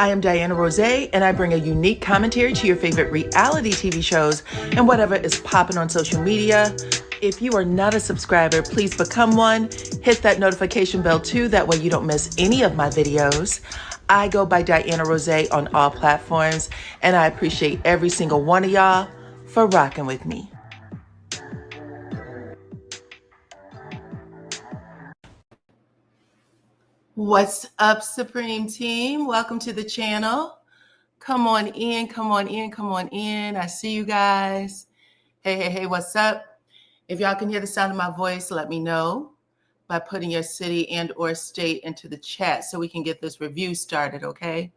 I am DYANAROZAY, and I bring a unique commentary to your favorite reality TV shows and whatever is popping on social media. If you are not a subscriber, please become one. Hit that notification bell too, that way you don't miss any of my videos. I go by DYANAROZAY on all platforms, and I appreciate every single one of y'all for rocking with me. What's up, Supreme Team? Welcome to the channel. Come on in, come on in, come on in. I see you guys. Hey, what's up? If y'all can hear the sound of my voice, let me know by putting your city and or state into the chat so we can get this review started, okay?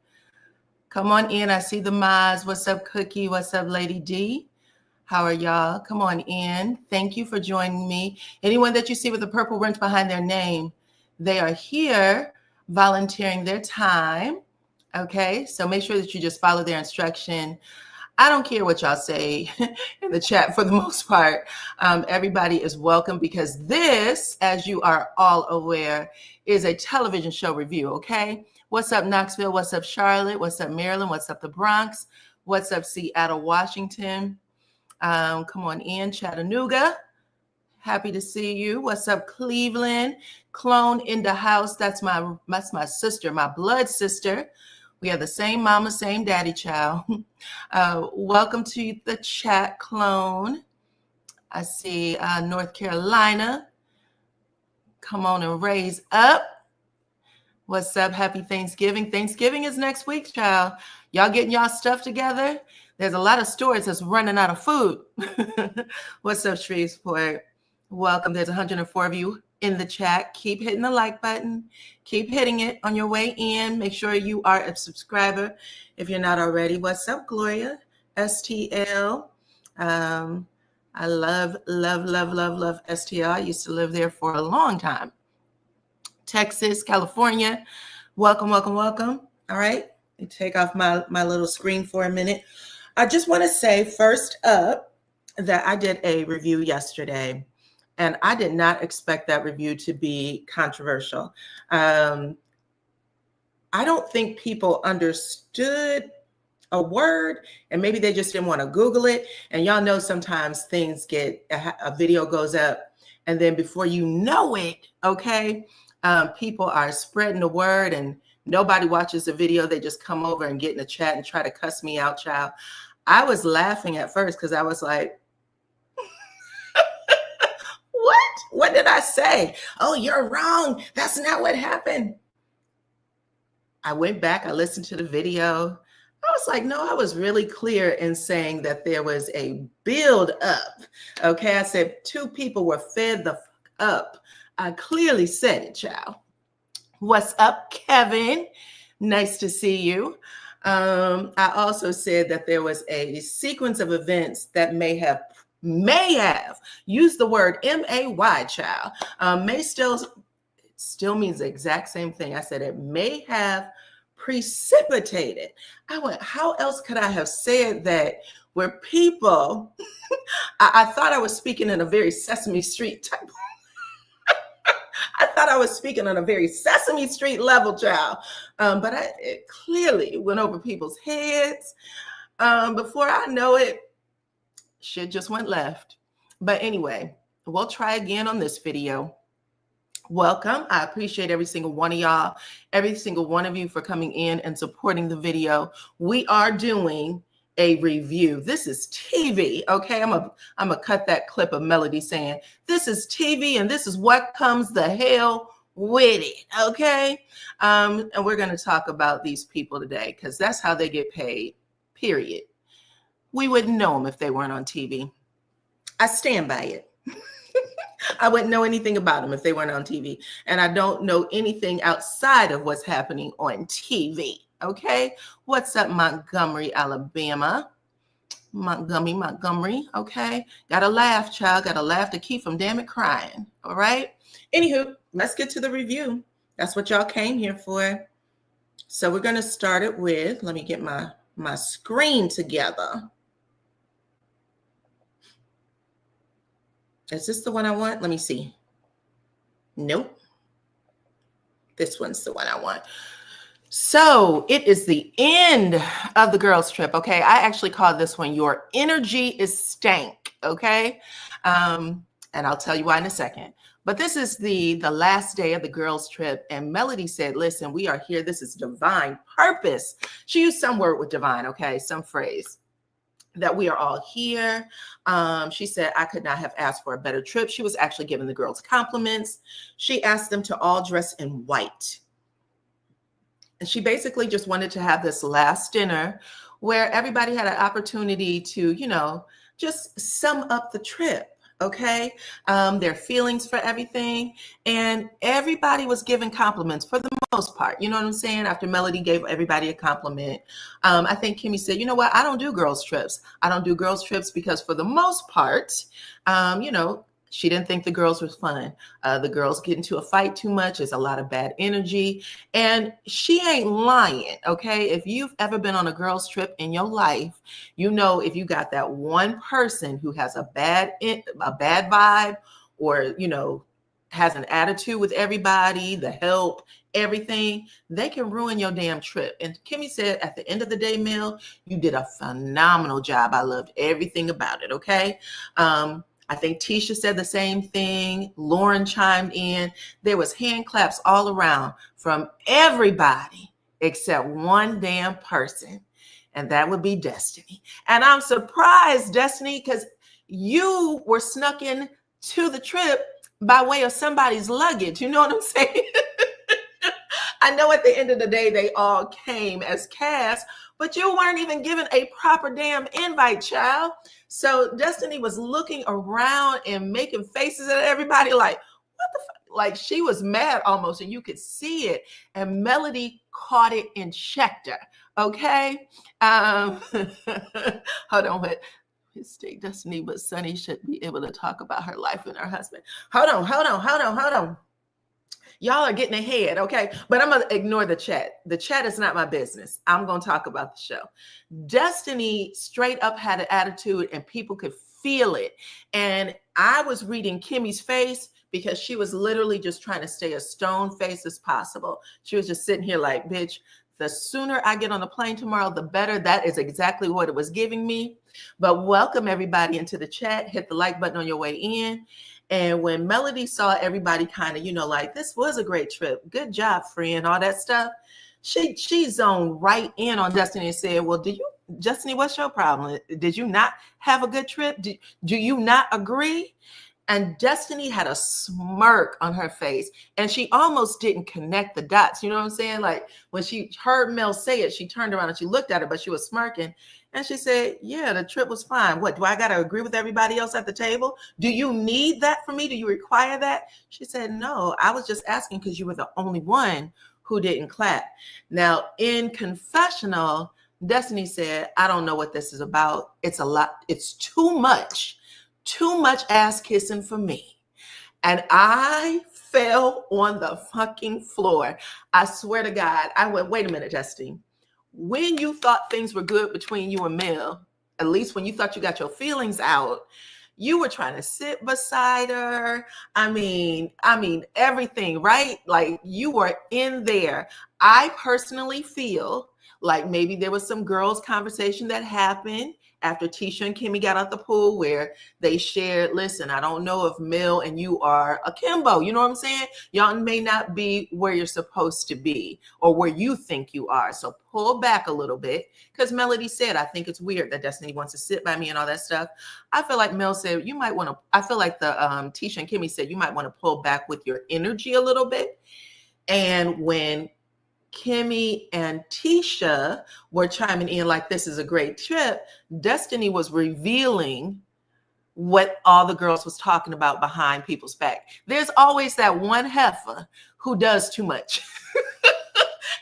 Come on in. I see the mods. What's up, Cookie? What's up, Lady D? How are y'all? Come on in. Thank you for joining me. Anyone that you see with a purple wrench behind their name, they are here volunteering their time, okay? So make sure that you just follow their instruction. I don't care what y'all say in the chat for the most part. Everybody is welcome because this, as you are all aware, is a television show review, okay? What's up, Knoxville? What's up, Charlotte? What's up, Maryland? What's up, the Bronx? What's up, Seattle, Washington? Come on in, Chattanooga. Happy to see you. What's up, Cleveland? Clone in the house. That's my sister, my blood sister. We have the same mama, same daddy, child. Welcome to the chat, Clone. I see North Carolina. Come on and raise up. What's up? Happy Thanksgiving. Thanksgiving is next week, child. Y'all getting y'all stuff together? There's a lot of stores that's running out of food. What's up, Shreveport? Welcome. There's 104 of you in the chat. Keep hitting the like button. Keep hitting it on your way in. Make sure you are a subscriber if you're not already. What's up, Gloria? STL. I love STL. I used to live there for a long time. Texas, California. Welcome. All right. Let me take off my little screen for a minute. I just want to say first up that I did a review yesterday, and I did not expect that review to be controversial. I don't think people understood a word, and maybe they just didn't want to Google it. And y'all know sometimes things a video goes up, and then before you know it, okay, people are spreading the word and nobody watches the video. They just come over and get in the chat and try to cuss me out, child. I was laughing at first because I was like, what? What did I say? Oh, you're wrong. That's not what happened. I went back. I listened to the video. I was like, no, I was really clear in saying that there was a build up. Okay. I said 2 people were fed the fuck up. I clearly said it, child. What's up, Kevin? Nice to see you. I also said that there was a sequence of events that may have used the word may, child. May still means the exact same thing. I said it may have precipitated. I went, how else could I have said that where people, I thought I was speaking in a very Sesame Street type. I thought I was speaking on a very Sesame Street level, child. But it clearly went over people's heads. Before I know it, shit just went left. But anyway, we'll try again on this video. Welcome. I appreciate every single one of y'all, every single one of you for coming in and supporting the video. We are doing a review. This is TV, okay? I'm gonna cut that clip of Melody saying, this is TV and this is what comes the hell with it, okay? And we're gonna talk about these people today because that's how they get paid, period. We wouldn't know them if they weren't on TV. I stand by it. I wouldn't know anything about them if they weren't on TV. And I don't know anything outside of what's happening on TV. Okay, what's up, Montgomery, Alabama? Montgomery, okay? Gotta laugh, child. Gotta laugh to keep from damn it crying, all right? Anywho, let's get to the review. That's what y'all came here for. So we're gonna start it with, let me get my screen together. Is this the one I want? Let me see. Nope. This one's the one I want. So it is the end of the girls' trip. Okay. I actually call this one Your Energy is Stank. Okay. And I'll tell you why in a second. But this is the last day of the girls' trip. And Melody said, listen, we are here. This is divine purpose. She used some word with divine. Okay. Some phrase that we are all here. She said, I could not have asked for a better trip. She was actually giving the girls compliments. She asked them to all dress in white. And she basically just wanted to have this last dinner where everybody had an opportunity to, just sum up the trip. Okay. Their feelings for everything. And everybody was given compliments for the most part. You know what I'm saying? After Melody gave everybody a compliment, I think Kimmy said, you know what? I don't do girls trips. I don't do girls trips because for the most part, she didn't think the girls was fun. The girls get into a fight too much. There's a lot of bad energy. And she ain't lying, okay? If you've ever been on a girls trip in your life, you know if you got that one person who has a bad vibe or, has an attitude with everybody, the help, everything, they can ruin your damn trip. And Kimmy said at the end of the day, Mel, you did a phenomenal job. I loved everything about it, okay? I think Tisha said the same thing. Lauren chimed in. There was hand claps all around from everybody except one damn person, and that would be Destiny. And I'm surprised, Destiny, because you were snuck in to the trip by way of somebody's luggage. You know what I'm saying? I know at the end of the day, they all came as cast, but you weren't even given a proper damn invite, child. So Destiny was looking around and making faces at everybody like, what the fuck? Like she was mad almost, and you could see it. And Melody caught it and checked her. Okay. Hold on. What? Mistake Destiny, but Sunny should be able to talk about her life and her husband. Hold on. Y'all are getting ahead, okay? But I'm going to ignore the chat. The chat is not my business. I'm going to talk about the show. Destiny straight up had an attitude and people could feel it. And I was reading Kimmy's face because she was literally just trying to stay as stone faced as possible. She was just sitting here like, bitch, the sooner I get on the plane tomorrow, the better. That is exactly what it was giving me. But welcome everybody into the chat. Hit the like button on your way in. And when Melody saw everybody kind of, like this was a great trip. Good job, friend, all that stuff. She zoned right in on Destiny and said, well, Destiny, what's your problem? Did you not have a good trip? Do you not agree? And Destiny had a smirk on her face and she almost didn't connect the dots. You know what I'm saying? Like when she heard Mel say it, she turned around and she looked at her, but she was smirking. And she said, yeah, the trip was fine. What, do I got to agree with everybody else at the table? Do you need that from me? Do you require that? She said, no, I was just asking because you were the only one who didn't clap. Now in confessional, Destiny said, I don't know what this is about. It's a lot. It's too much ass kissing for me. And I fell on the fucking floor. I swear to God, I went, wait a minute, Destiny. When you thought things were good between you and Mel, at least when you thought you got your feelings out, you were trying to sit beside her. I mean, everything, right? Like you were in there. I personally feel like maybe there was some girls' conversation that happened after Tisha and Kimmy got out the pool where they shared, listen, I don't know if Mel and you are akimbo. You know what I'm saying? Y'all may not be where you're supposed to be or where you think you are. So pull back a little bit because Melody said, I think it's weird that Destiny wants to sit by me and all that stuff. I feel like Mel said, you might want to, I feel like the Tisha and Kimmy said, you might want to pull back with your energy a little bit. And when Kimmy and Tisha were chiming in like this is a great trip, Destiny was revealing what all the girls was talking about behind people's back. There's always that one heifer who does too much.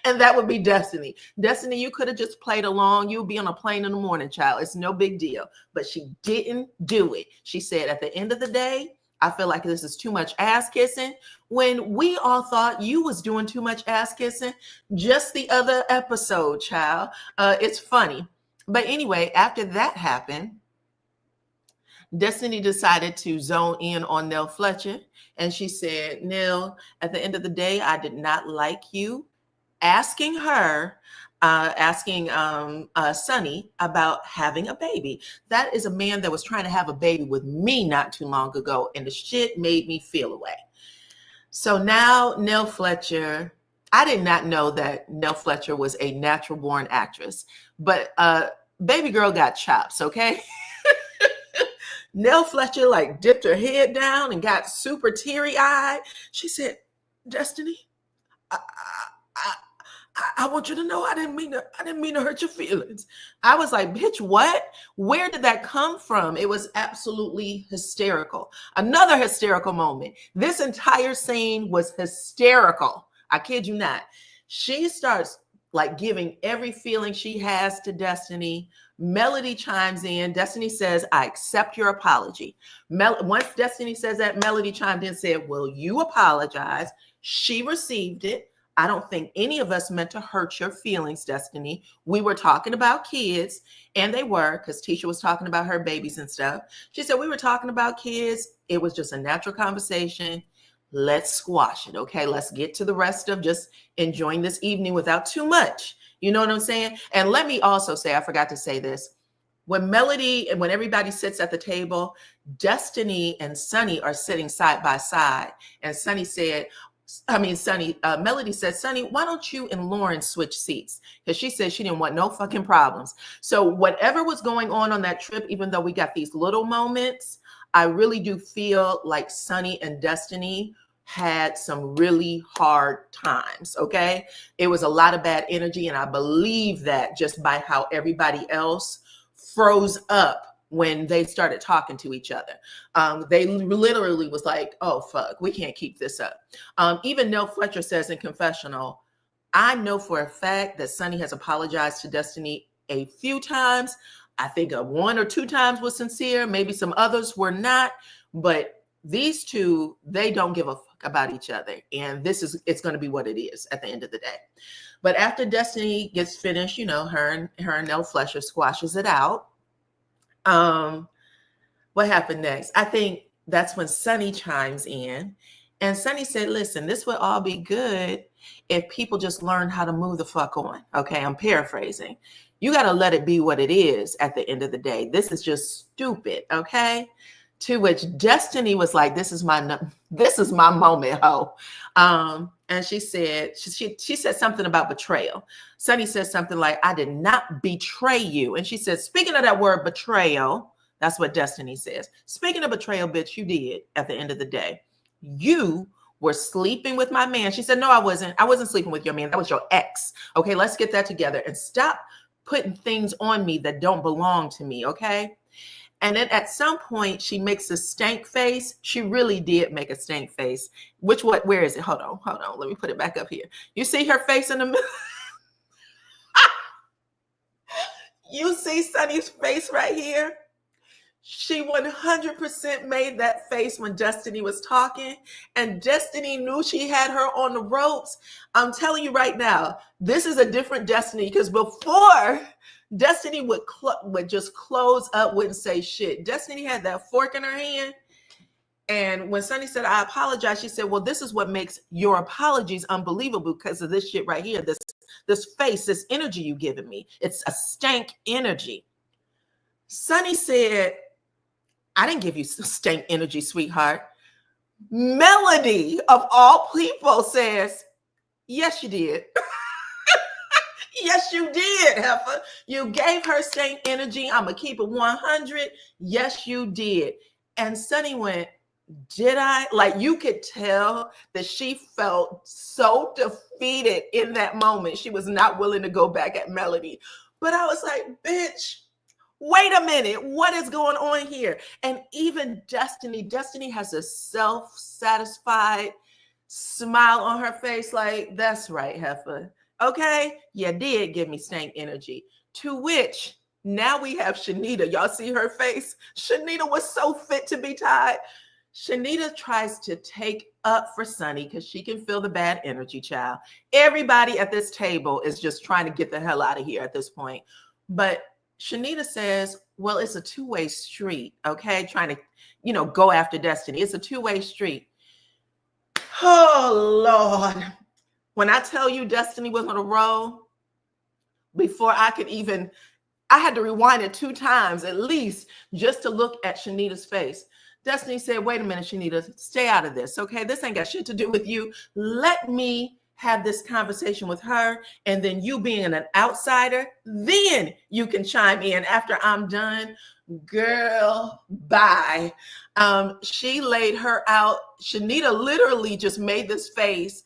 And that would be Destiny. Destiny, you could have just played along. You'll be on a plane in the morning, child. It's no big deal. But she didn't do it. She said at the end of the day, I feel like this is too much ass kissing. When we all thought you was doing too much ass kissing just the other episode, child. It's funny. But anyway, after that happened, Destiny decided to zone in on Nell Fletcher. And she said, Nell, at the end of the day, I did not like you asking her, Sunny about having a baby. That is a man that was trying to have a baby with me not too long ago, and the shit made me feel away. So now Nell Fletcher, I did not know that Nell Fletcher was a natural born actress, but baby girl got chops, okay? Nell Fletcher like dipped her head down and got super teary eyed. She said, Destiny, I want you to know I didn't mean to hurt your feelings. I was like, bitch, what? Where did that come from? It was absolutely hysterical. Another hysterical moment. This entire scene was hysterical. I kid you not. She starts like giving every feeling she has to Destiny. Melody chimes in. Destiny says, I accept your apology. Once Destiny says that, Melody chimed in and said, well, you apologize. She received it. I don't think any of us meant to hurt your feelings, Destiny. We were talking about kids, and they were, because Tisha was talking about her babies and stuff. She said, we were talking about kids. It was just a natural conversation. Let's squash it, okay? Let's get to the rest of just enjoying this evening without too much. You know what I'm saying? And let me also say, I forgot to say this. When Melody and when everybody sits at the table, Destiny and Sunny are sitting side by side. And Melody said, Sunny, why don't you and Lauren switch seats? Because she said she didn't want no fucking problems. So whatever was going on that trip, even though we got these little moments, I really do feel like Sunny and Destiny had some really hard times, okay? It was a lot of bad energy, and I believe that just by how everybody else froze up when they started talking to each other. They literally was like, oh, fuck, we can't keep this up. Even Nell Fletcher says in confessional, I know for a fact that Sunny has apologized to Destiny a few times. I think one or two times was sincere. Maybe some others were not. But these two, they don't give a fuck about each other. And it's going to be what it is at the end of the day. But after Destiny gets finished, you know, her and Nell Fletcher squashes it out. What happened next? I think that's when Sunny chimes in, and Sunny said, listen, this would all be good if people just learn how to move the fuck on. Okay. I'm paraphrasing. You got to let it be what it is at the end of the day. This is just stupid. Okay. To which Destiny was like, this is my moment, ho. And she said, she said something about betrayal. Sunny said something like, I did not betray you. And she said, speaking of that word betrayal, that's what Destiny says. Speaking of betrayal, bitch, you did at the end of the day. You were sleeping with my man. She said, no, I wasn't. I wasn't sleeping with your man. That was your ex. Okay, let's get that together and stop putting things on me that don't belong to me, okay? And then at some point, she makes a stank face. She really did make a stank face. Where is it? Hold on. Let me put it back up here. You see her face in the middle? You see Sunny's face right here? She 100% made that face when Destiny was talking, and Destiny knew she had her on the ropes. I'm telling you right now, this is a different Destiny, because before Destiny would just close up, wouldn't say shit. Destiny had that fork in her hand. And when Sunny said, I apologize, she said, well, this is what makes your apologies unbelievable because of this shit right here. This face, this energy you giving me. It's a stank energy. Sunny said, I didn't give you stank energy, sweetheart. Melody, of all people, says, yes, you did. Yes, you did, heifer. You gave her stank energy. I'm going to keep it 100. Yes, you did. And Sunny went, did I? Like, you could tell that she felt so defeated in that moment. She was not willing to go back at Melody. But I was like, bitch, wait a minute. What is going on here? And even Destiny has a self-satisfied smile on her face. Like, that's right, heifer. Okay, you did give me stank energy. To which now we have Shanita. Y'all see her face? Shanita was so fit to be tied. Shanita tries to take up for Sunny because she can feel the bad energy, child. Everybody at this table is just trying to get the hell out of here at this point. But Shanita says, well, it's a two-way street, okay? Trying to, go after Destiny. It's a two-way street. Oh, Lord. When I tell you Destiny was on a roll, before I could even, I had to rewind it 2 times at least just to look at Shanita's face. Destiny said, wait a minute, Shanita, stay out of this, okay? This ain't got shit to do with you. Let me have this conversation with her, and then you being an outsider, then you can chime in after I'm done. Girl, bye. She laid her out. Shanita literally just made this face,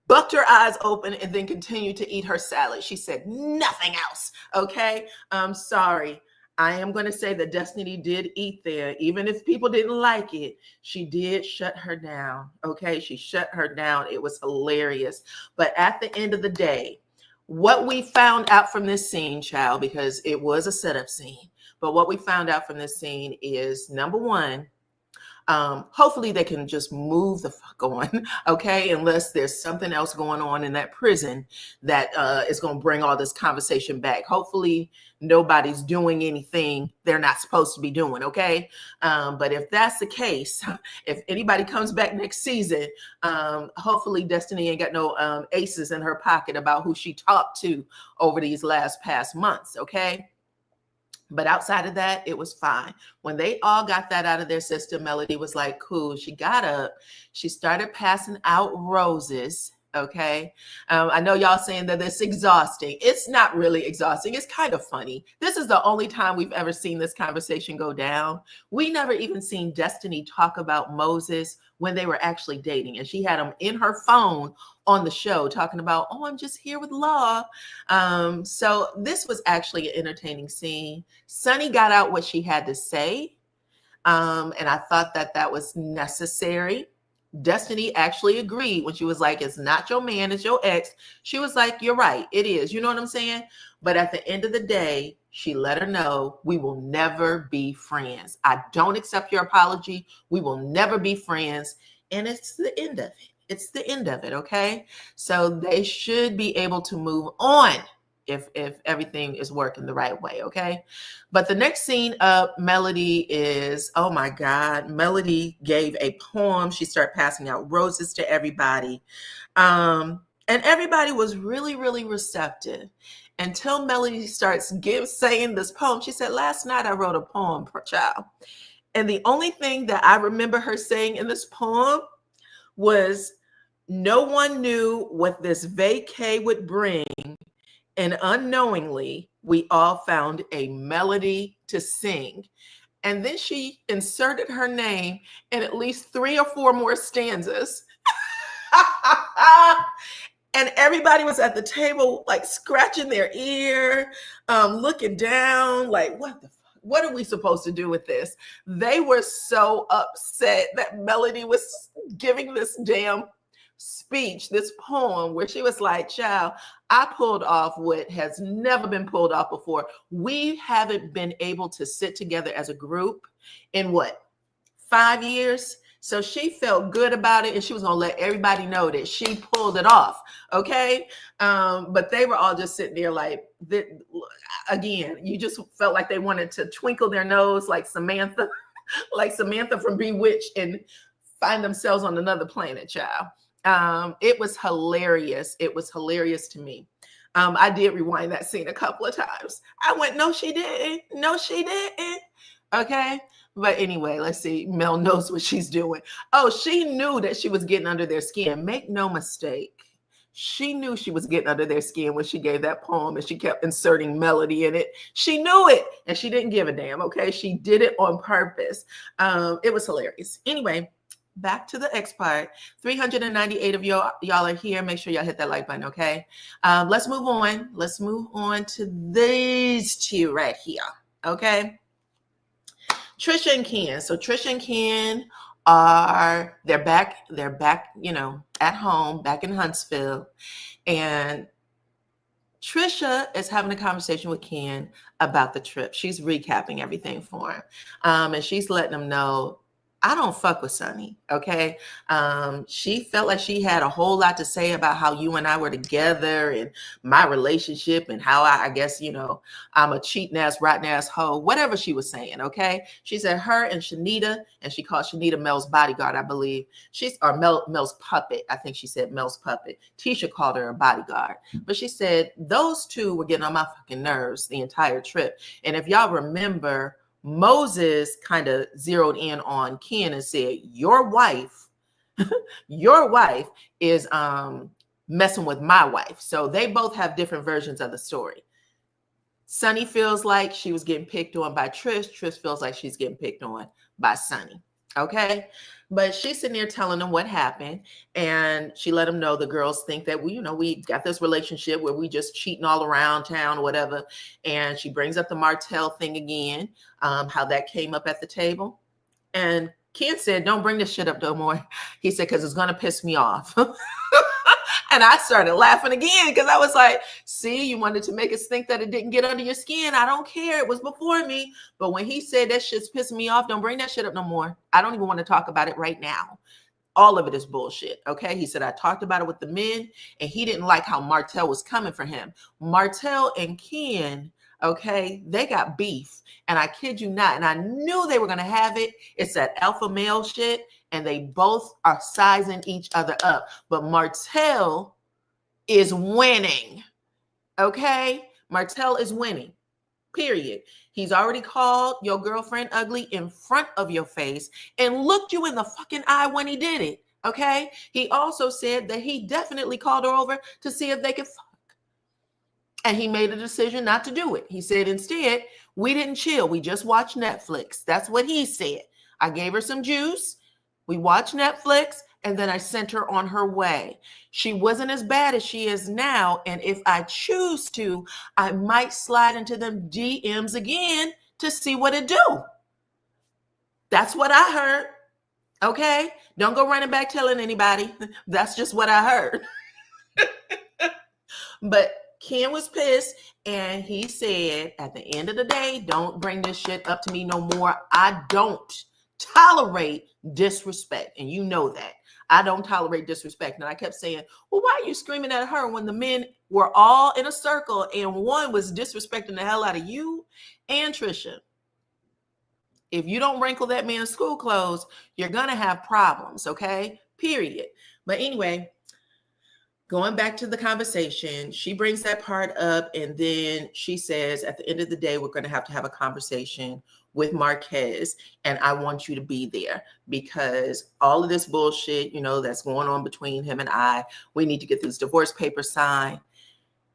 bucked her eyes open, and then continued to eat her salad. She said nothing else. Okay. I'm sorry. I am going to say that Destiny did eat there. Even if people didn't like it, she did shut her down. Okay. She shut her down. It was hilarious. But at the end of the day, what we found out from this scene, child, because it was a setup scene, but what we found out from this scene is, number one, hopefully they can just move the fuck on, okay? Unless there's something else going on in that prison that is going to bring all this conversation back. Hopefully nobody's doing anything they're not supposed to be doing, okay? But if that's the case, if anybody comes back next season, hopefully Destiny ain't got no aces in her pocket about who she talked to over these past months, okay? But outside of that, it was fine. When they all got that out of their system, Melody was like, cool. She got up. She started passing out roses. Okay. I know y'all saying that it's exhausting. It's not really exhausting. It's kind of funny. This is the only time we've ever seen this conversation go down. We never even seen Destiny talk about Moses when they were actually dating. And she had him in her phone on the show talking about, oh, I'm just here with Law. So this was actually an entertaining scene. Sunny got out what she had to say. And I thought that that was necessary. Destiny actually agreed when she was like, it's not your man, it's your ex. She was like, you're right, it is. You know what I'm saying? But at the end of the day, she let her know, we will never be friends. I don't accept your apology. We will never be friends. And it's the end of it. It's the end of it, okay? So they should be able to move on if everything is working the right way, okay? But the next scene up, Melody is, oh my God, Melody gave a poem. She started passing out roses to everybody. And everybody was really, really receptive until Melody starts saying this poem. She said, last night I wrote a poem, child. And the only thing that I remember her saying in this poem was, no one knew what this vacay would bring. And unknowingly, we all found a melody to sing. And then she inserted her name in at least 3 or 4 more stanzas. And everybody was at the table, like scratching their ear, looking down, like, what are we supposed to do with this? They were so upset that Melody was giving this damn speech, this poem, where she was like, child, I pulled off what has never been pulled off before. We haven't been able to sit together as a group in 5 years? So she felt good about it, and she was going to let everybody know that she pulled it off. Okay. But they were all just sitting there like, again, you just felt like they wanted to twinkle their nose like Samantha, like Samantha from Bewitched, and find themselves on another planet, child. It was hilarious. It was hilarious to me. I did rewind that scene a couple of times. I went, no, she didn't. No, she didn't. Okay. But anyway, let's see. Mel knows what she's doing. Oh, she knew that she was getting under their skin. Make no mistake. She knew she was getting under their skin when she gave that poem and she kept inserting melody in it. She knew it and she didn't give a damn. Okay. She did it on purpose. It was hilarious. Anyway, back to the X part. 398 of y'all are here. Make sure y'all hit that like button, okay? Let's move on. Let's move on to these two right here, okay? Tisha and Ken. So Tisha and Ken they're back, you know, at home, back in Huntsville. And Tisha is having a conversation with Ken about the trip. She's recapping everything for him. And she's letting him know, I don't fuck with Sunny, okay? She felt like she had a whole lot to say about how you and I were together and my relationship and how I guess, I'm a cheating ass, rotten ass hoe, whatever she was saying, okay? She said her and Shanita, and she called Shanita Mel's bodyguard, I believe. Or Mel's puppet. I think she said Mel's puppet. Tisha called her a bodyguard. But she said those two were getting on my fucking nerves the entire trip. And if y'all remember, Moses kind of zeroed in on Ken and said, your wife is messing with my wife. So they both have different versions of the story. Sunny feels like she was getting picked on by Trish. Trish feels like she's getting picked on by Sunny. Okay. But she's sitting there telling them what happened. And she let them know the girls think that we got this relationship where we just cheating all around town or whatever. And she brings up the Martell thing again, how that came up at the table. And Ken said, don't bring this shit up no more. He said, because it's going to piss me off. And I started laughing again because I was like, see, you wanted to make us think that it didn't get under your skin. I don't care. It was before me. But when he said that shit's pissing me off, don't bring that shit up no more. I don't even want to talk about it right now. All of it is bullshit. Okay. He said, I talked about it with the men and he didn't like how Martell was coming for him. Martell and Ken, okay, they got beef. And I kid you not. And I knew they were going to have it. It's that alpha male shit. And they both are sizing each other up. But Martell is winning. Okay? Martell is winning. Period. He's already called your girlfriend ugly in front of your face and looked you in the fucking eye when he did it. Okay? He also said that he definitely called her over to see if they could fuck. And he made a decision not to do it. He said, instead, we didn't chill. We just watched Netflix. That's what he said. I gave her some juice. We watched Netflix, and then I sent her on her way. She wasn't as bad as she is now, and if I choose to, I might slide into them DMs again to see what it do. That's what I heard, okay? Don't go running back telling anybody. That's just what I heard. But Ken was pissed, and he said, at the end of the day, don't bring this shit up to me no more. I don't tolerate disrespect. And you know that. I don't tolerate disrespect. And I kept saying, well, why are you screaming at her when the men were all in a circle and one was disrespecting the hell out of you and Tisha? If you don't wrinkle that man's school clothes, you're going to have problems, okay? Period. But anyway, going back to the conversation, she brings that part up, and then she says, at the end of the day, we're going to have a conversation with Marquez, and I want you to be there because all of this bullshit, that's going on between him and I, we need to get these divorce papers signed.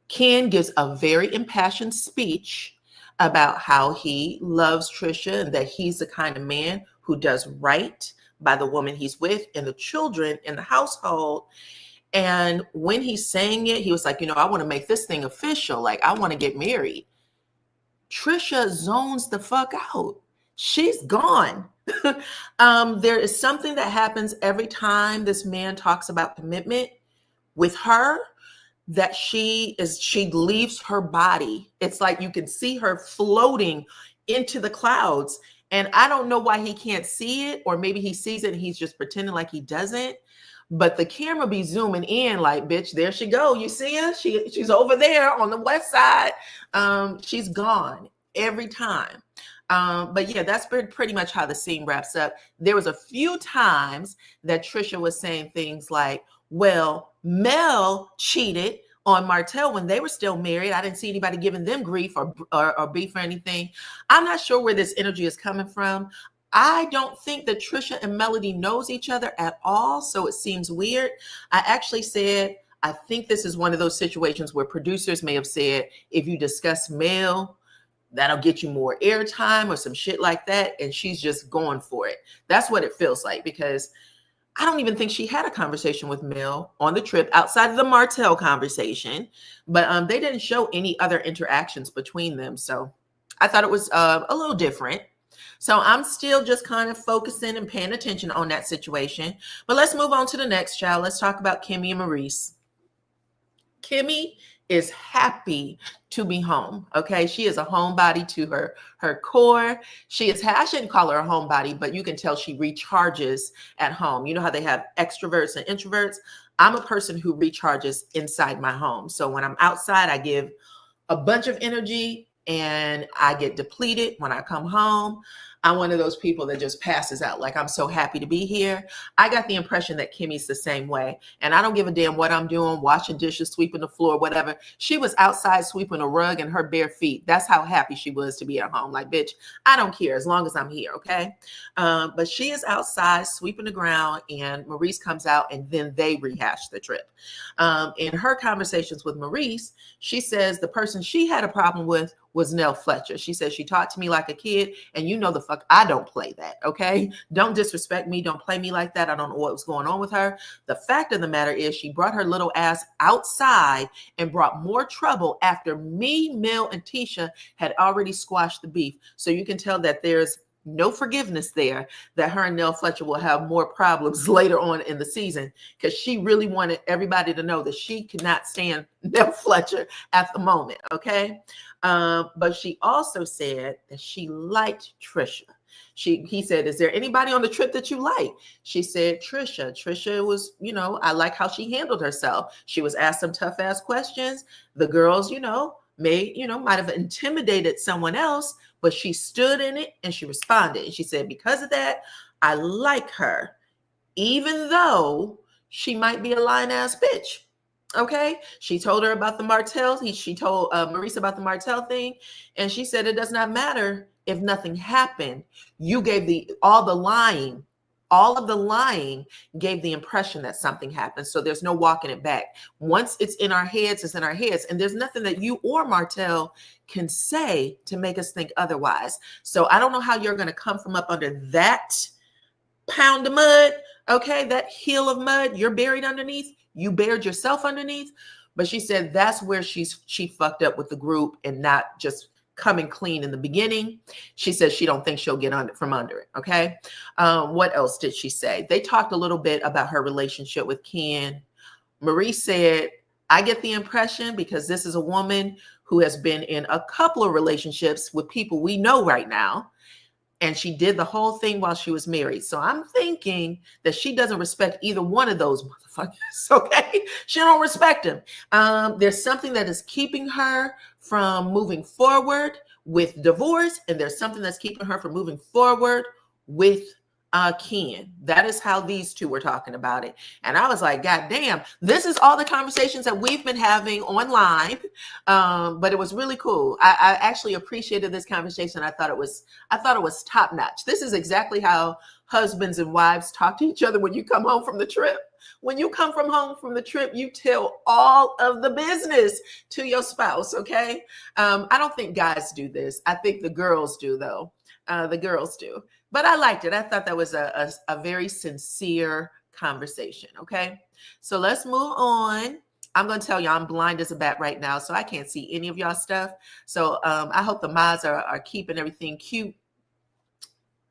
Ken gives a very impassioned speech about how he loves Tisha and that he's the kind of man who does right by the woman he's with and the children in the household. And when he's saying it, he was like, I want to make this thing official. Like, I want to get married. Tisha zones the fuck out. She's gone. There is something that happens every time this man talks about commitment with her that she leaves her body. It's like you can see her floating into the clouds. And I don't know why he can't see it, or maybe he sees it and he's just pretending like he doesn't. But the camera be zooming in like, bitch, there she go. You see her? She's over there on the west side. She's gone every time. But yeah, that's pretty much how the scene wraps up. There was a few times that Tisha was saying things like, well, Mel cheated on Martell when they were still married. I didn't see anybody giving them grief or beef or anything. I'm not sure where this energy is coming from. I don't think that Tisha and Melody knows each other at all, so it seems weird. I actually said, I think this is one of those situations where producers may have said, if you discuss Mel, that'll get you more airtime or some shit like that, and she's just going for it. That's what it feels like, because I don't even think she had a conversation with Mel on the trip outside of the Martell conversation, but they didn't show any other interactions between them, so I thought it was a little different. So I'm still just kind of focusing and paying attention on that situation. But let's move on to the next, child. Let's talk about Kimmy and Maurice. Kimmy is happy to be home. Okay. She is a homebody to her core. She is, I shouldn't call her a homebody, but you can tell she recharges at home. You know how they have extroverts and introverts? I'm a person who recharges inside my home. So when I'm outside, I give a bunch of energy and I get depleted when I come home. I'm one of those people that just passes out. Like, I'm so happy to be here. I got the impression that Kimmy's the same way. And I don't give a damn what I'm doing, washing dishes, sweeping the floor, whatever. She was outside sweeping a rug in her bare feet. That's how happy she was to be at home. Like, bitch, I don't care as long as I'm here, okay? But she is outside sweeping the ground, and Maurice comes out, and then they rehash the trip. In her conversations with Maurice, she says the person she had a problem with was Nell Fletcher. She says she talked to me like a kid, and you know the fuck I don't play that, okay? Don't disrespect me. Don't play me like that. I don't know what was going on with her. The fact of the matter is she brought her little ass outside and brought more trouble after me, Mel, and Tisha had already squashed the beef. So you can tell that there's no forgiveness there, that her and Nell Fletcher will have more problems later on in the season, because she really wanted everybody to know that she could not stand Nell Fletcher at the moment, okay? But she also said that she liked Trisha. He said, is there anybody on the trip that you like? She said, Trisha. Trisha was, you know, I like how she handled herself. She was asked some tough ass questions. The girls, you know, might have intimidated someone else, but she stood in it and she responded. And she said, because of that, I like her, even though she might be a lying ass bitch. Okay. She told her about the Martell. She told Maurice about the Martell thing. And she said, it does not matter if nothing happened. You gave all of the lying gave the impression that something happened. So there's no walking it back. Once it's in our heads, it's in our heads. And there's nothing that you or Martell can say to make us think otherwise. So I don't know how you're going to come from up under that pound of mud. Okay. That hill of mud you're buried underneath. You buried yourself underneath. But she said that's where she fucked up with the group and not just coming clean in the beginning. She says she don't think she'll get from under it. Okay. What else did she say? They talked a little bit about her relationship with Ken. Maurice said, I get the impression, because this is a woman who has been in a couple of relationships with people we know right now, and she did the whole thing while she was married. So I'm thinking that she doesn't respect either one of those motherfuckers, okay? She don't respect them. There's something that is keeping her from moving forward with divorce, and there's something that's keeping her from moving forward with Ken. That is how these two were talking about it. And I was like, God damn, this is all the conversations that we've been having online. But it was really cool. I actually appreciated this conversation. I thought it was top notch. This is exactly how husbands and wives talk to each other when you come home from the trip. When you come home from the trip, you tell all of the business to your spouse, okay? I don't think guys do this. I think the girls do, though. The girls do. But I liked it. I thought that was a very sincere conversation, okay? So let's move on. I'm going to tell you, I'm blind as a bat right now, so I can't see any of y'all stuff. So I hope the mods are keeping everything cute.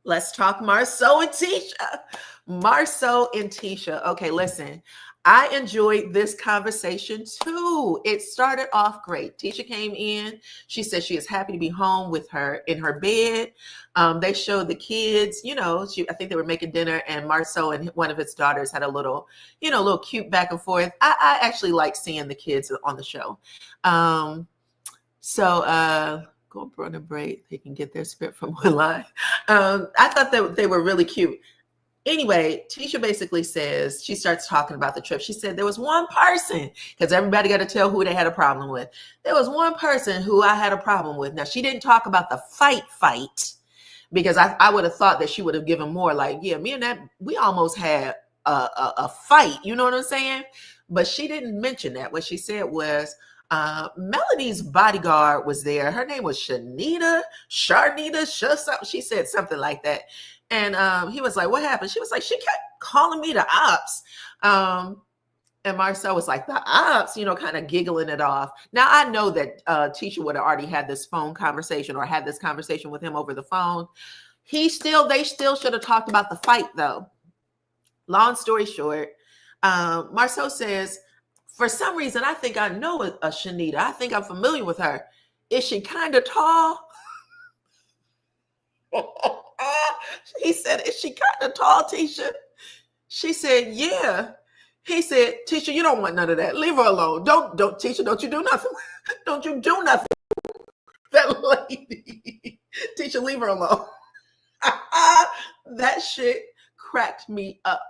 Let's talk Marceau and Tisha. Marceau and Tisha. Okay, listen. I enjoyed this conversation too. It started off great. Tisha came in. She said she is happy to be home with her in her bed. They showed the kids, you know, I think they were making dinner, and Marceau and one of his daughters had a little cute back and forth. I actually like seeing the kids on the show. Go run a break. They can get their script from one line. I thought that they were really cute. Anyway, Tisha basically says, she starts talking about the trip. She said there was one person, because everybody got to tell who they had a problem with. There was one person who I had a problem with. Now, she didn't talk about the fight, because I would have thought that she would have given more like, yeah, me and that, we almost had a fight. You know what I'm saying? But she didn't mention that. What she said was, Melody's bodyguard was there. Her name was Sharnita. She said something like that. And he was like, what happened? She was like, she kept calling me the ops. And Marceau was like, the ops, kind of giggling it off. Now, I know that Tisha would have already had this phone conversation or had this conversation with him over the phone. They still should have talked about the fight, though. Long story short, Marceau says, For some reason, I think I know a Shanita. I think I'm familiar with her. Is she kind of tall? He said, is she kind of tall, Tisha? She said, yeah. He said, Tisha, you don't want none of that. Leave her alone. Don't, Tisha, don't you do nothing. Don't you do nothing. That lady. Tisha, leave her alone. That shit cracked me up.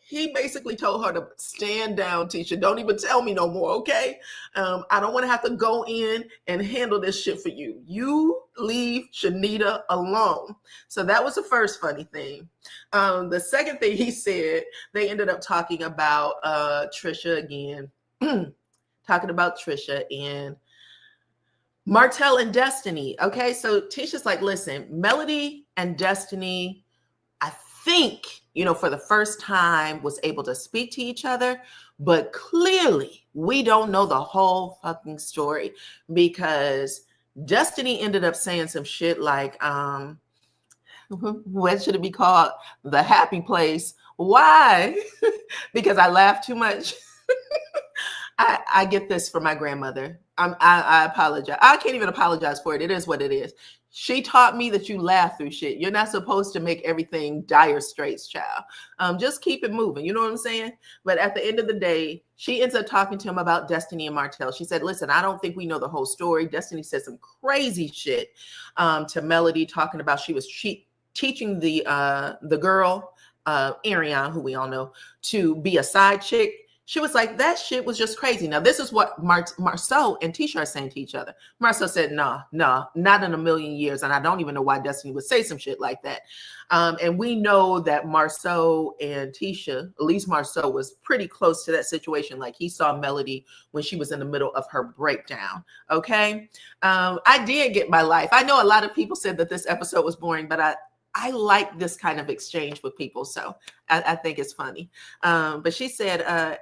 He basically told her to stand down, Tisha. Don't even tell me no more, okay? I don't want to have to go in and handle this shit for you. You leave Shanita alone. So that was the first funny thing. The second thing he said, they ended up talking about Trisha again. Talking about Trisha and Martell and Destiny. Okay, so Tisha's like, listen, Melody and Destiny, I think, for the first time was able to speak to each other, but clearly we don't know the whole fucking story, because Destiny ended up saying some shit like, what should it be called? The happy place. Why? Because I laugh too much. I get this from my grandmother. I apologize. I can't even apologize for it. It is what it is. She taught me that you laugh through shit. You're not supposed to make everything dire straits, child. Just keep it moving. You know what I'm saying? But at the end of the day, she ends up talking to him about Destiny and Martell. She said, listen, I don't think we know the whole story. Destiny said some crazy shit to Melody, talking about she was teaching the girl, Ariane, who we all know, to be a side chick. She was like, that shit was just crazy. Now, this is what Marceau and Tisha are saying to each other. Marceau said, no, not in a million years. And I don't even know why Destiny would say some shit like that. And we know that Marceau and Tisha, at least Marceau, was pretty close to that situation. Like, he saw Melody when she was in the middle of her breakdown. Okay. I did get my life. I know a lot of people said that this episode was boring, but I like this kind of exchange with people. So I think it's funny. But she said,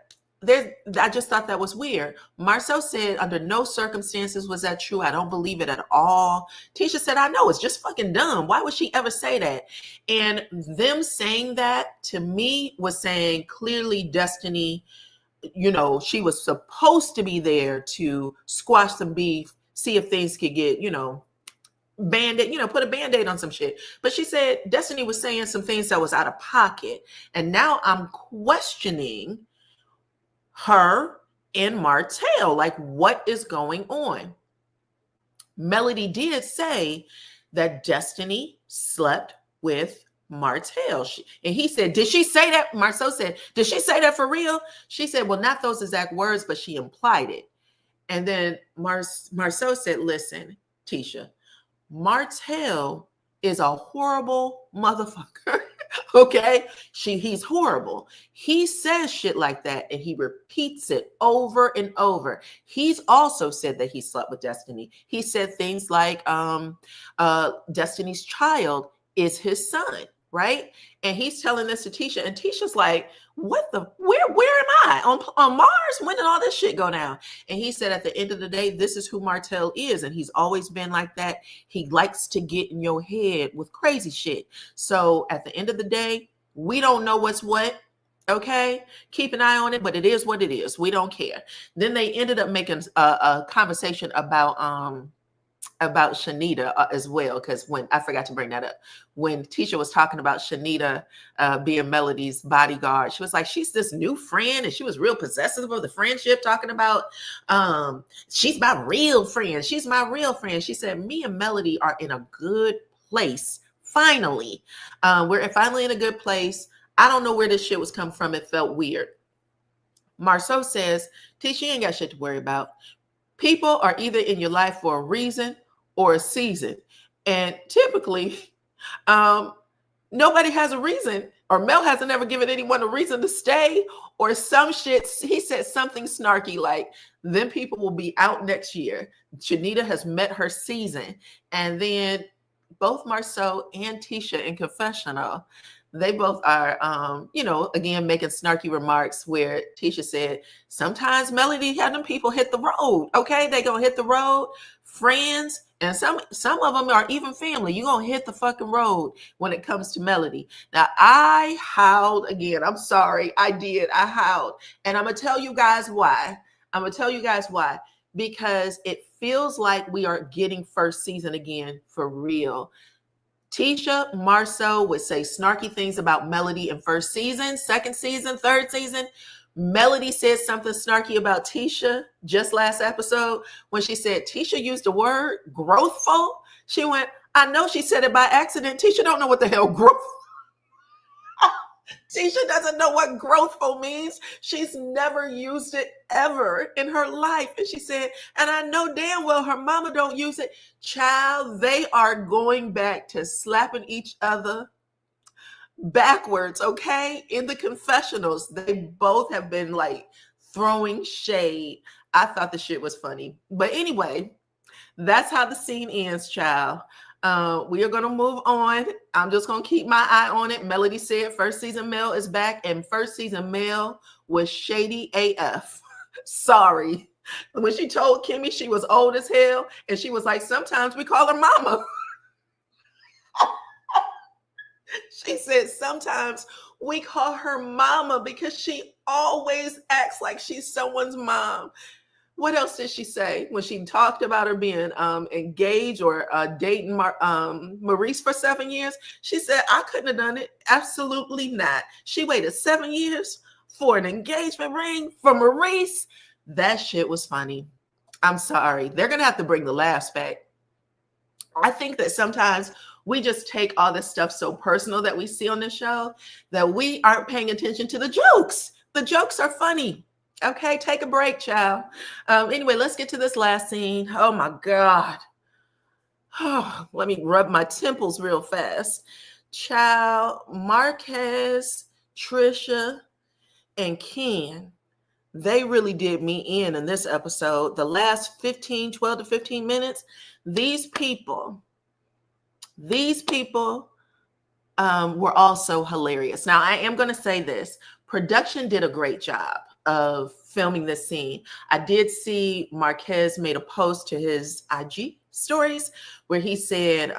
I just thought that was weird. Marceau said, under no circumstances was that true. I don't believe it at all. Tisha said, I know, it's just fucking dumb. Why would she ever say that? And them saying that to me was saying clearly Destiny, she was supposed to be there to squash some beef, see if things could get, Band-Aid, put a Band-Aid on some shit. But she said Destiny was saying some things that was out of pocket. And now I'm questioning her and Martell, like, what is going on? Melody did say that Destiny slept with Martell. And he said, did she say that? Marceau said, did she say that for real? She said, well, not those exact words, but she implied it. And then Marceau said, listen, Tisha, Martell is a horrible motherfucker. Okay, he's horrible. He says shit like that and he repeats it over and over. He's also said that he slept with Destiny. He said things like Destiny's child is his son, right? And he's telling this to Tisha, and Tisha's like, where am I? On Mars? When did all this shit go down? And he said, at the end of the day, this is who Martell is. And he's always been like that. He likes to get in your head with crazy shit. So at the end of the day, we don't know what's what. Okay, keep an eye on it, but it is what it is. We don't care. Then they ended up making a conversation about Shanita as well, because when I forgot to bring that up, when Tisha was talking about Shanita being Melody's bodyguard, she was like, she's this new friend, and she was real possessive of the friendship, talking about she's my real friend. She's my real friend. She said, me and Melody are in a good place. Finally, we're finally in a good place. I don't know where this shit was coming from. It felt weird. Marceau says, Tisha, you ain't got shit to worry about. People are either in your life for a reason or a season. And typically, nobody has a reason, or Mel hasn't ever given anyone a reason to stay, or some shit. He said something snarky like, then people will be out next year. Shanita has met her season. And then both Marceau and Tisha in confessional, they both are, again, making snarky remarks where Tisha said, sometimes Melody had them people hit the road. Okay, they gonna hit the road, friends, and some of them are even family. You gonna hit the fucking road when it comes to Melody. Now, I howled again. I'm sorry, I did. I howled, and I'm gonna tell you guys why. Because it feels like we are getting first season again for real. Tisha Marceau would say snarky things about Melody in first season, second season, third season. Melody said something snarky about Tisha just last episode when she said Tisha used the word growthful. She went, I know she said it by accident. Tisha don't know what the hell growth. Tisha doesn't know what growthful means. She's never used it ever in her life. And she said, and I know damn well her mama don't use it. Child, they are going back to slapping each other backwards, okay? In the confessionals, they both have been like throwing shade. I thought the shit was funny. But anyway, that's how the scene ends, child. We are going to move on. I'm just going to keep my eye on it. Melody said first season Mel is back, and first season Mel was shady AF. Sorry. When she told Kimmy she was old as hell, and she was like, sometimes we call her mama. She said sometimes we call her mama because she always acts like she's someone's mom. What else did she say when she talked about her being engaged or dating Maurice for 7 years? She said, I couldn't have done it. Absolutely not. She waited 7 years for an engagement ring for Maurice. That shit was funny. I'm sorry. They're going to have to bring the laughs back. I think that sometimes we just take all this stuff so personal that we see on the show that we aren't paying attention to the jokes. The jokes are funny. Okay, take a break, child. Anyway, let's get to this last scene. Oh my God. Oh, let me rub my temples real fast. Child, Marquez, Tisha, and Ken, they really did me in this episode. The last 12 to 15 minutes, these people were also hilarious. Now, I am going to say this. Production did a great job of filming this scene. I did see Marquez made a post to his IG stories where he said,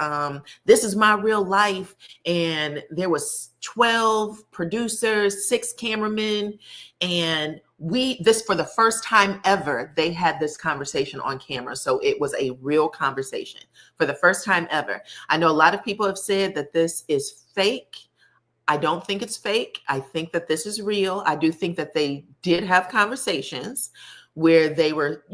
this is my real life. And there was 12 producers, 6 cameramen, and this for the first time ever, they had this conversation on camera. So it was a real conversation for the first time ever. I know a lot of people have said that this is fake. I don't think it's fake. I think that this is real. I do think that they did have conversations where they were,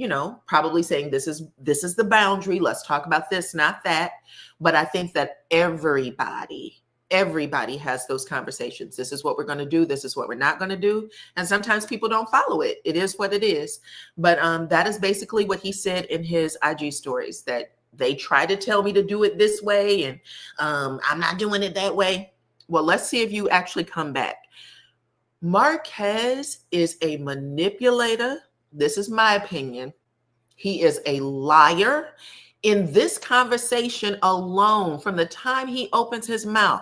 probably saying this is the boundary. Let's talk about this, not that. But I think that everybody has those conversations. This is what we're going to do. This is what we're not going to do. And sometimes people don't follow it. It is what it is. But that is basically what he said in his IG stories, that they try to tell me to do it this way. And I'm not doing it that way. Well, let's see if you actually come back. Marquez is a manipulator. This is my opinion. He is a liar. In this conversation alone, from the time he opens his mouth,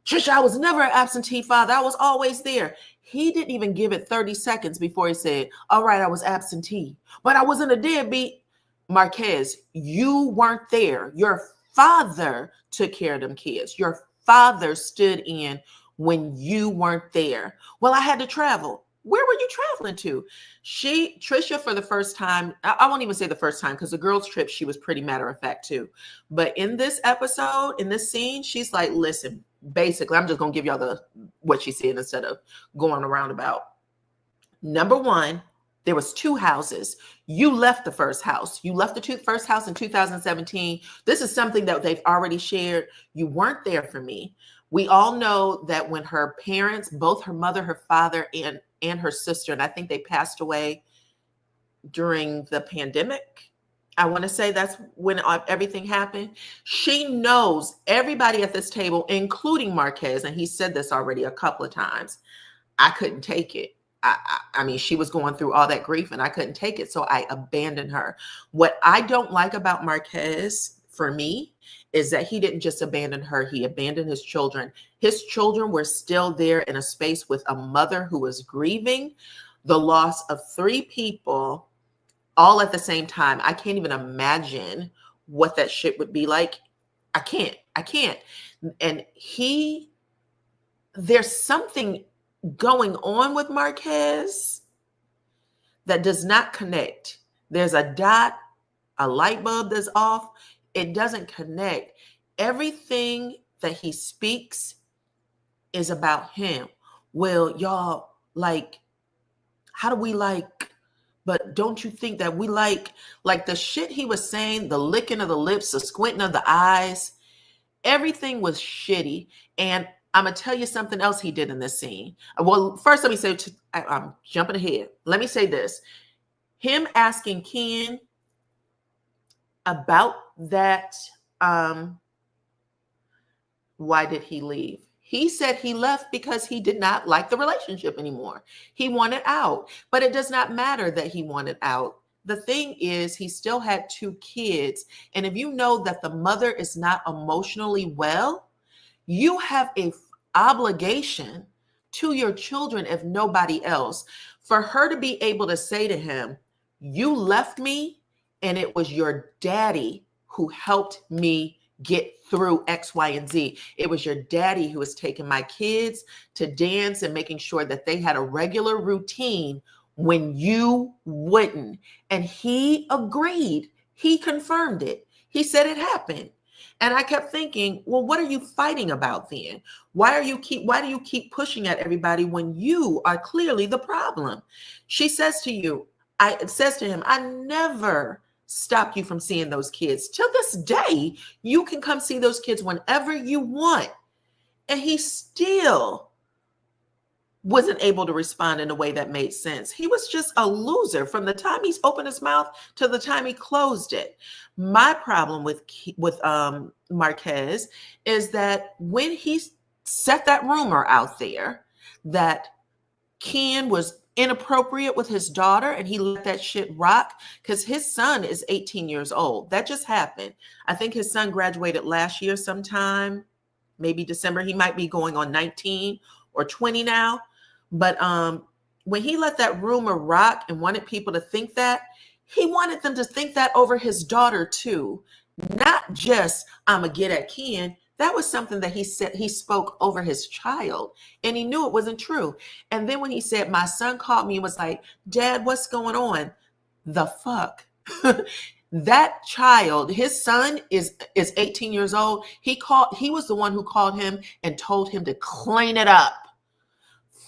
Trisha, I was never an absentee father. I was always there. He didn't even give it 30 seconds before he said, all right, I was absentee, but I wasn't a deadbeat. Marquez, you weren't there. Your father took care of them kids. Your father stood in when you weren't there. Well, I had to travel. Where were you traveling to? Trisha, for the first time, I won't even say the first time, because the girls' trip, she was pretty matter of fact too. But in this episode, in this scene, she's like, listen, basically, I'm just going to give y'all what she said instead of going around about. Number one, there was 2 houses. You left the first house. You left the first house in 2017. This is something that they've already shared. You weren't there for me. We all know that when her parents, both her mother, her father, and her sister, and I think they passed away during the pandemic. I want to say that's when everything happened. She knows everybody at this table, including Marquez, and he said this already a couple of times. I couldn't take it. I mean, she was going through all that grief and I couldn't take it. So I abandoned her. What I don't like about Marquez, for me is that he didn't just abandon her, he abandoned his children. His children were still there in a space with a mother who was grieving the loss of 3 people all at the same time. I can't even imagine what that shit would be like. I can't. And there's something going on with Marquez that does not connect. There's a dot, a light bulb that's off. It doesn't connect. Everything that he speaks is about him. Well, y'all, like, how do we like, but don't you think that we like the shit he was saying, the licking of the lips, the squinting of the eyes, everything was shitty. And I'm going to tell you something else he did in this scene. Well, first, let me say, I'm jumping ahead. Let me say this. Him asking Ken about that, why did he leave? He said he left because he did not like the relationship anymore. He wanted out, but it does not matter that he wanted out. The thing is, he still had 2 kids. And if you know that the mother is not emotionally well, you have an obligation to your children, if nobody else. For her to be able to say to him, you left me and it was your daddy who helped me get through X, Y, and Z. It was your daddy who was taking my kids to dance and making sure that they had a regular routine when you wouldn't. And he agreed. He confirmed it. He said it happened. And I kept thinking, well, what are you fighting about then? Why do you keep pushing at everybody when you are clearly the problem? She says to him, I never stopped you from seeing those kids. Till this day, you can come see those kids whenever you want. And he still wasn't able to respond in a way that made sense. He was just a loser from the time he's opened his mouth to the time he closed it. My problem with Marquez is that when he set that rumor out there that Ken was inappropriate with his daughter and he let that shit rock, because his son is 18 years old. That just happened. I think his son graduated last year sometime, maybe December. He might be going on 19 or 20 now. But when he let that rumor rock and wanted people to think that, he wanted them to think that over his daughter too. Not just, I'm going to get at Ken. That was something that he said, he spoke over his child, and he knew it wasn't true. And then when he said, my son called me and was like, Dad, what's going on? The fuck? That child, his son is 18 years old. He was the one who called him and told him to clean it up.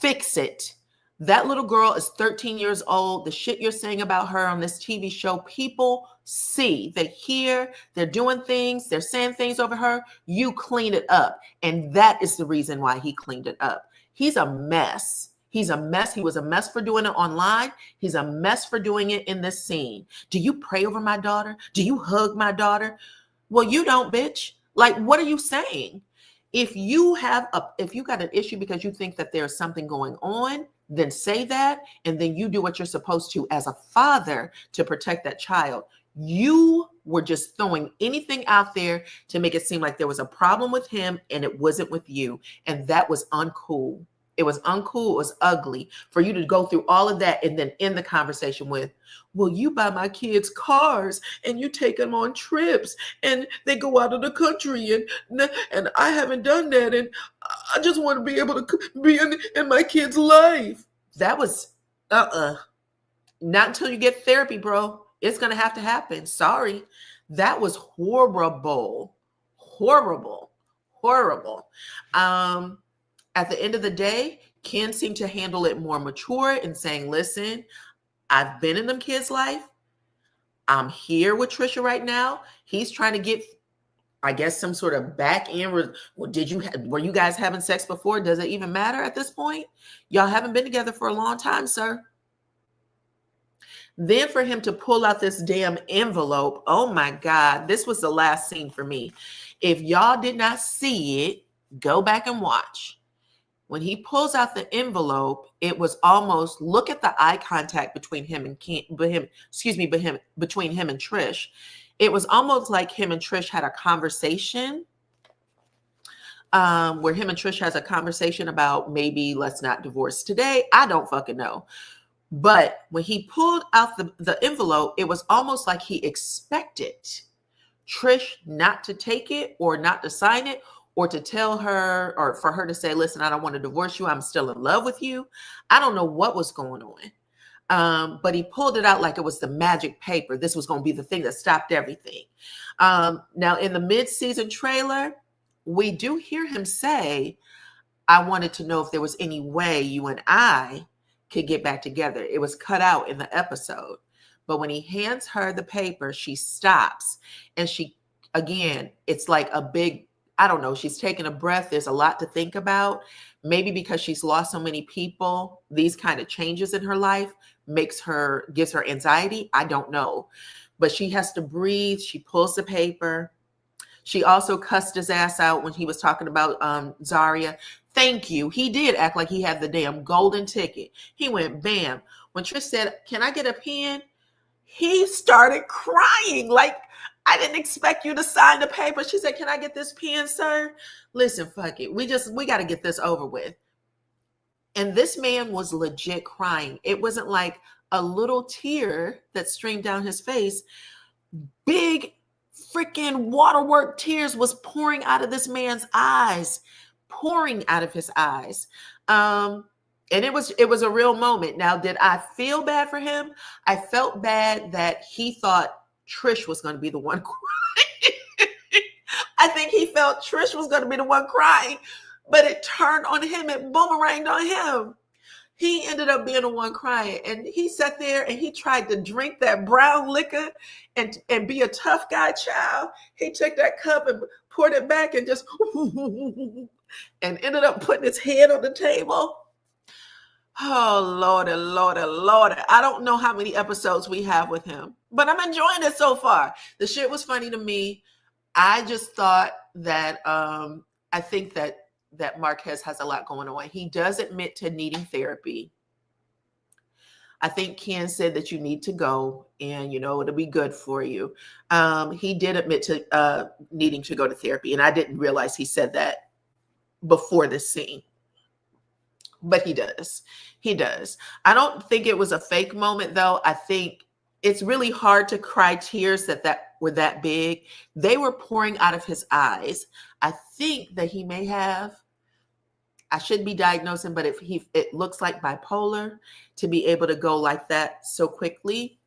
Fix it. That little girl is 13 years old. The shit you're saying about her on this TV show, people see, they hear, they're doing things, they're saying things over her. You clean it up. And that is the reason why he cleaned it up. He's a mess. He's a mess. He was a mess for doing it online. He's a mess for doing it in this scene. Do you pray over my daughter? Do you hug my daughter? Well, you don't, bitch. Like, what are you saying? If you got an issue because you think that there's something going on, then say that, and then you do what you're supposed to as a father to protect that child. You were just throwing anything out there to make it seem like there was a problem with him and it wasn't with you. And that was uncool. It was uncool. It was ugly for you to go through all of that and then end the conversation with, well, you buy my kids cars and you take them on trips and they go out of the country and I haven't done that. And I just want to be able to be in my kid's life. That was, not until you get therapy, bro. It's going to have to happen. Sorry. That was horrible. Horrible. Horrible. At the end of the day, Ken seemed to handle it more mature and saying, listen, I've been in them kids' life. I'm here with Trisha right now. He's trying to get, I guess, some sort of back end. Were you guys having sex before? Does it even matter at this point? Y'all haven't been together for a long time, sir. Then for him to pull out this damn envelope, oh my God, this was the last scene for me. If y'all did not see it, go back and watch. When he pulls out the envelope, it was almost, look at the eye contact between him and between him and Trish. it was almost like him and Trish had a conversation, where him and Trish has a conversation about maybe let's not divorce today. I don't fucking know. But when he pulled out the envelope, it was almost like he expected Trish not to take it or not to sign it or to tell her or for her to say, listen, I don't want to divorce you. I'm still in love with you. I don't know what was going on. But he pulled it out like it was the magic paper. This was going to be the thing that stopped everything. Now, in the mid-season trailer, we do hear him say, I wanted to know if there was any way you and I could get back together. It was cut out in the episode. But when he hands her the paper, she stops. And she, again, it's like a big, I don't know, she's taking a breath. There's a lot to think about. Maybe because she's lost so many people, these kind of changes in her life gives her anxiety. I don't know. But she has to breathe. She pulls the paper. She also cussed his ass out when he was talking about Zaria. Thank you. He did act like he had the damn golden ticket. He went bam. When Trish said, can I get a pen? He started crying. Like, I didn't expect you to sign the paper. She said, can I get this pen, sir? Listen, fuck it. We got to get this over with. And this man was legit crying. It wasn't like a little tear that streamed down his face. Big freaking waterwork tears was pouring out of this man's eyes, pouring out of his eyes. And it was a real moment. Now, did I feel bad for him? I felt bad that he thought Trish was going to be the one crying. I think he felt Trish was going to be the one crying, but it turned on him. It boomeranged on him. He ended up being the one crying, and he sat there and he tried to drink that brown liquor and be a tough guy, child. He took that cup and poured it back and just and ended up putting his head on the table. Oh, Lordy, Lordy, Lordy. I don't know how many episodes we have with him, but I'm enjoying it so far. The shit was funny to me. I just thought that I think that Marquez has a lot going on. He does admit to needing therapy. I think Ken said that you need to go and, it'll be good for you. He did admit to needing to go to therapy, and I didn't realize he said that before this scene. But he does. He does. I don't think it was a fake moment, though. I think it's really hard to cry tears that were that big. They were pouring out of his eyes. I think that he may have, I shouldn't be diagnosing, but it looks like bipolar to be able to go like that so quickly,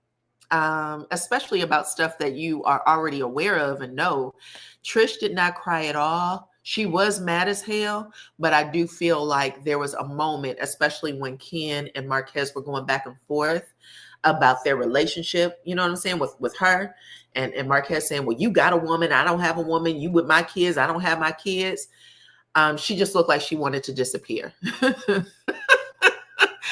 especially about stuff that you are already aware of and know. Trish did not cry at all. She was mad as hell, but I do feel like there was a moment, especially when Ken and Marquez were going back and forth about their relationship, you know what I'm saying, with her, and Marquez saying, well, you got a woman, I don't have a woman, you with my kids, I don't have my kids. She just looked like she wanted to disappear.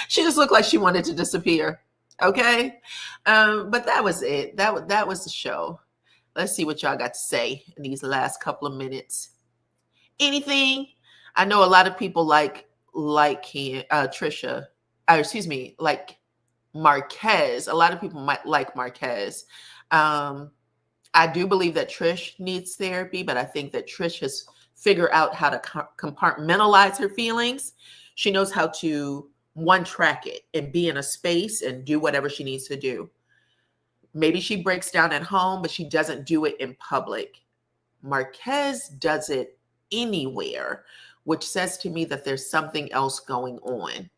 She just looked like she wanted to disappear. Okay. But that was it. That was the show. Let's see what y'all got to say in these last couple of minutes. Anything? I know a lot of people like Trisha, like Marquez. A lot of people might like Marquez. I do believe that Trish needs therapy, but I think that Trish has figured out how to compartmentalize her feelings. She knows how to one-track it and be in a space and do whatever she needs to do. Maybe she breaks down at home, but she doesn't do it in public. Marquez does it anywhere, which says to me that there's something else going on.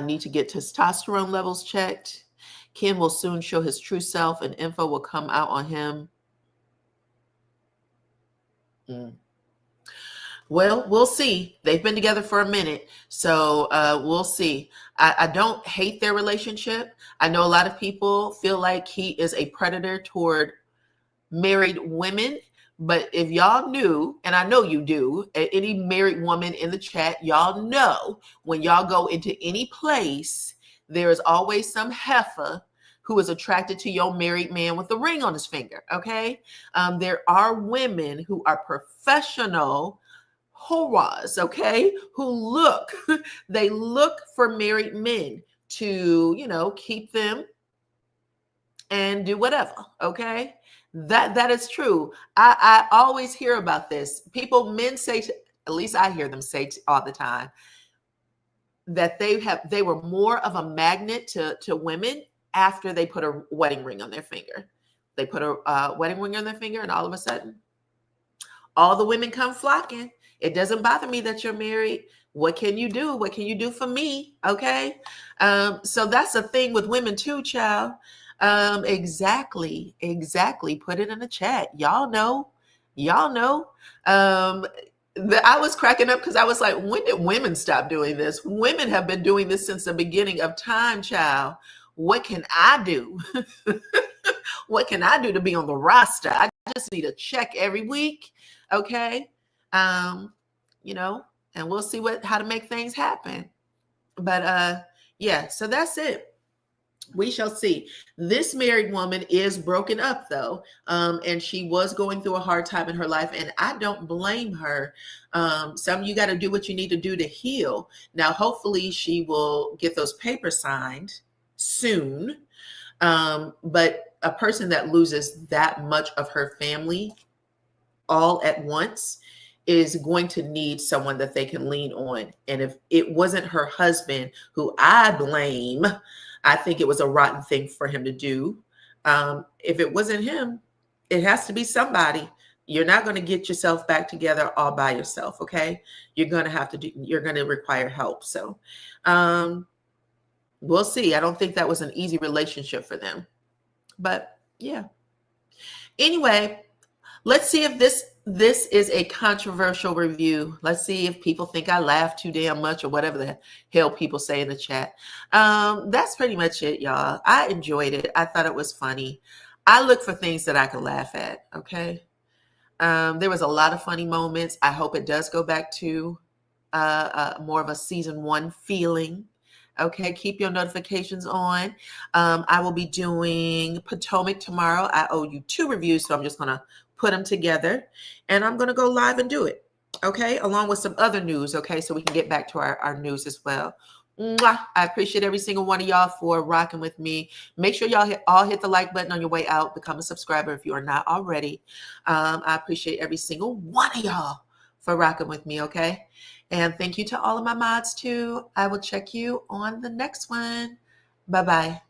Need to get testosterone levels checked. Ken will soon show his true self and info will come out on him. Well, we'll see. They've been together for a minute, so we'll see. I don't hate their relationship. I know a lot of people feel like he is a predator toward married women. But if y'all knew, and I know you do, any married woman in the chat, y'all know when y'all go into any place, there is always some heifer who is attracted to your married man with a ring on his finger, okay? There are women who are professional whores, okay, they look for married men to, keep them and do whatever. Okay. That is true. I always hear about this. Men say, at least I hear them say all the time, that they were more of a magnet to women after they put a wedding ring on their finger. They put a wedding ring on their finger, and all of a sudden, all the women come flocking. It doesn't bother me that you're married. What can you do? What can you do for me? Okay. So that's a thing with women too, child. Exactly. Put it in the chat. Y'all know. I was cracking up because I was like, when did women stop doing this? Women have been doing this since the beginning of time, child. What can I do? What can I do to be on the roster? I just need a check every week. Okay. You know, and we'll see how to make things happen. But yeah, so that's it. We shall see. This married woman is broken up though. And she was going through a hard time in her life, and I don't blame her. Some of you got to do what you need to do to heal. Now, hopefully she will get those papers signed soon. But a person that loses that much of her family all at once is going to need someone that they can lean on. And if it wasn't her husband, who I blame, I think it was a rotten thing for him to do. If it wasn't him, it has to be somebody. You're not going to get yourself back together all by yourself. Okay. You're going to require help. So, we'll see. I don't think that was an easy relationship for them, but yeah. Anyway, let's see if this is a controversial review. Let's see if people think I laugh too damn much or whatever the hell people say in the chat. That's pretty much it, y'all. I enjoyed it. I thought it was funny. I look for things that I can laugh at. Okay. There was a lot of funny moments. I hope it does go back to more of a season 1 feeling. Okay, keep your notifications on. I will be doing Potomac tomorrow. I owe you 2 reviews, so I'm just going to put them together, and I'm going to go live and do it. Okay, along with some other news. Okay, so we can get back to our news as well. Mwah! I appreciate every single one of y'all for rocking with me. Make sure y'all all hit the like button on your way out. Become a subscriber if you are not already. I appreciate every single one of y'all for rocking with me. Okay. And thank you to all of my mods too. I will check you on the next one. Bye-bye.